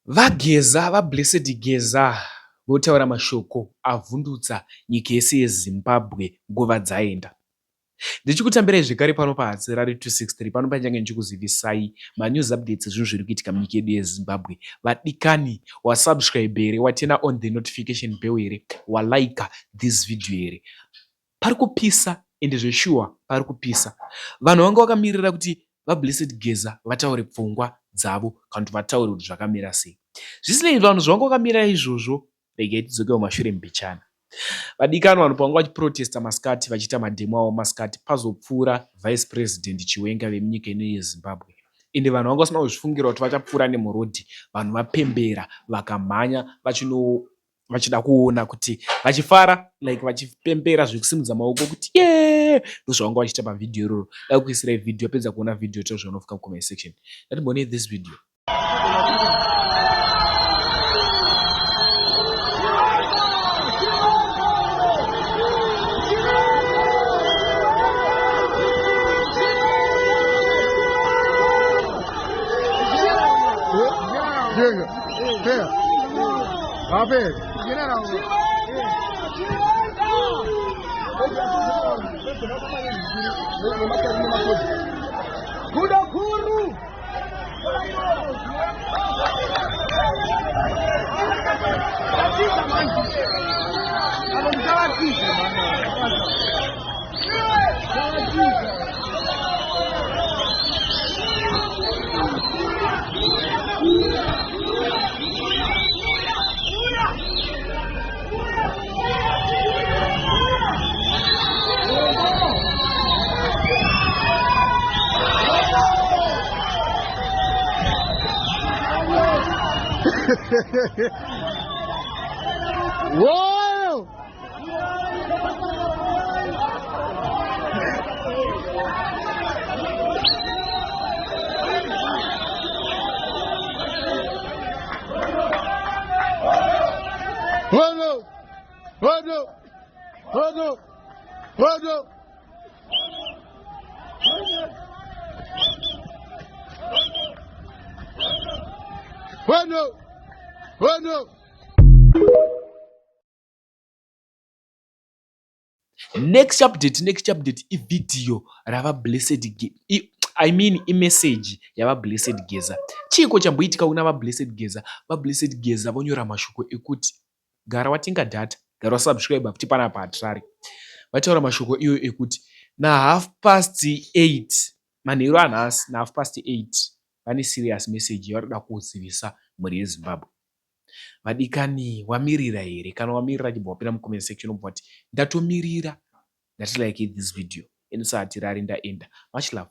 VaGeza, vaBlessed Geza votaura mashoko avhundutsa nyika yese yeZimbabwe nguva dzaenda. Ndichikutambirai zvekare pano paHatsira 263 pano panyange ndichikuzivisai manews updates ezvinhu zviri kuitika munyika yedu yeZimbabwe. Vadikani, wasubscribe here, watena on the notification bell here, walike this video here. Pari kupisa ende zveshuwa pari kupisa. Vanhu vanga vakamirira kuti vaBlessed Geza vataure pfungwa dzavo kana kuti vataure kuti zvakamira sei. Zvisinei vanhu zvavanga vakamira izvozvo, regai tidzoke mumashure mbichana. Vadikani, vanhu pavanga vachiprotesta masikati vachiita madhemo avo masikati pazopfuura vice president Chiwenga vemunyika ino yeZimbabwe. Ende vanhu vanga vasina kuzvifungira kuti vachapfuura nemurodhi, vanhu vapembera vakamhanya vachida kuona kuti vachifara vachipembera zvekusimudza maoko kuti ye ndozvavanga vachiita pavidhiyo iroro. Da kuisirai video pedza kuona video tozvanofuka mucomment section. Ngatibone this video. Whoa! Hold up! Hold up! Hold up! Hold up! Hold up! Hold up! Next update ividhiyo ravaBlessed Geza. Imessage yavaBlessed Geza. Chiko chamboitika kuna vaBlessed Geza. VaBlessed Geza vonyora mashoko ekuti gara watenga data, gara wasubscribe kuti pana pahatirari. Vataura mashoko iyo ekuti na 8:30 manheru anhasi na 8:30 vane serious message yavarikuda kuzivisa mhuri yeZimbabwe. Vadikani, wamirira here? Kana wamirira chibva wapinda mucomment section ubva kuti ndatomirira, ndatilike this video. Eni sahatirari ndaenda. Much love.